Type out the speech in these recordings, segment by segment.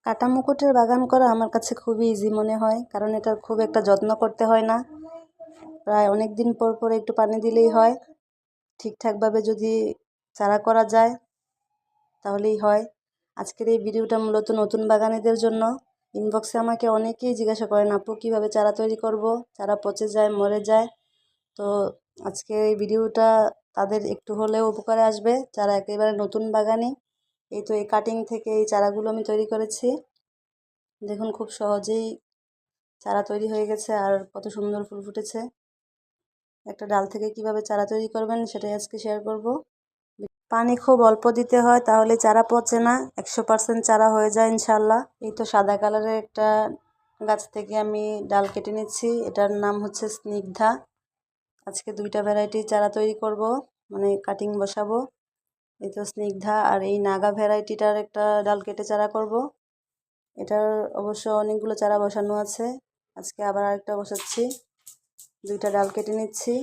কাটা মুকুটের বাগান করা আমার কাছে খুবই ইজি মনে হয়, কারণ এটার খুব একটা যত্ন করতে হয় না। প্রায় অনেক দিন পর পর একটু পানি দিলেই হয়। ঠিকঠাকভাবে যদি চারা করা যায় তাহলেই হয়। আজকের এই ভিডিওটা মূলত নতুন বাগানীদের জন্য। ইনবক্সে আমাকে অনেকেই জিজ্ঞাসা করেন, আপু কীভাবে চারা তৈরি করব, চারা পচে যায়, মরে যায়। তো আজকের এই ভিডিওটা তাদের একটু হলেও উপকারে আসবে যারা একেবারে নতুন বাগানি। এই তো এই কাটিং থেকে এই চারাগুলো আমি তৈরি করেছি। দেখুন খুব সহজেই চারা তৈরি হয়ে গেছে আর কত সুন্দর ফুল ফুটেছে। একটা ডাল থেকে কিভাবে চারা তৈরি করবেন সেটাই আজকে শেয়ার করব। পানি খুব অল্প দিতে হয়, তাহলে চারা পচে না, 100% চারা হয়ে যায় ইনশাল্লাহ। এই তো সাদা কালারের একটা গাছ থেকে আমি ডাল কেটে নিচ্ছি, এটার নাম হচ্ছে স্নিগ্ধা। আজকে 2টা ভ্যারাইটি চারা তৈরি করব, মানে কাটিং বসাবো। এই তো স্নিগ্ধা আর এই নাগা ভ্যারাইটিটার একটা ডাল কেটে চারা করব। এটার অবশ্য অনেকগুলো চারা বসানো আছে, আজকে আবার আরেকটা বসাচ্ছি। 2টা ডাল কেটে নিচ্ছি।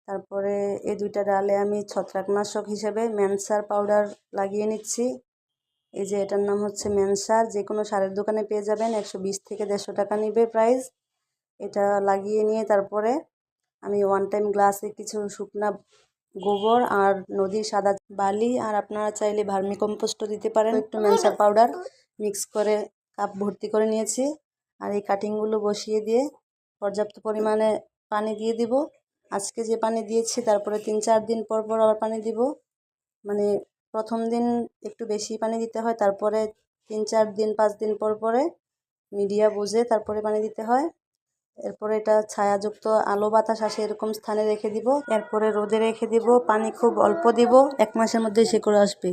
তারপরে এই 2টা ডালে আমি ছত্রাকনাশক হিসেবে ম্যানসার পাউডার লাগিয়ে নিচ্ছি। এই যে এটার নাম হচ্ছে ম্যানসার, যে কোনো সারের দোকানে পেয়ে যাবেন, 120 থেকে 150 টাকা নিবে প্রাইস। এটা লাগিয়ে নিয়ে তারপরে আমি 1 টাইম গ্লাসে কিছু শুকনা গোবর আর নদীর সাদা বালি, আর আপনারা চাইলে ভার্মি কম্পোস্টও দিতে পারেন, একটু ম্যানসার পাউডার মিক্স করে কাপ ভর্তি করে নিয়েছি। আর এই কাটিংগুলো বসিয়ে দিয়ে পর্যাপ্ত পরিমাণে পানি দিয়ে দিব। আজকে যে পানি দিয়েছি তারপরে 3-4 দিন পর পর আবার পানি দিব। মানে প্রথম দিন একটু বেশি পানি দিতে হয়, তারপরে 3-4 দিন 5 দিন পর পরে মিডিয়া বুঝে তারপরে পানি দিতে হয়। এরপরে এটা ছায়াযুক্ত আলো বাতাস আসে এরকম স্থানে রেখে দিব, এরপরে রোদে রেখে দিব। পানি খুব অল্প দিব, 1 মাসের মধ্যেই শেকড় আসবে।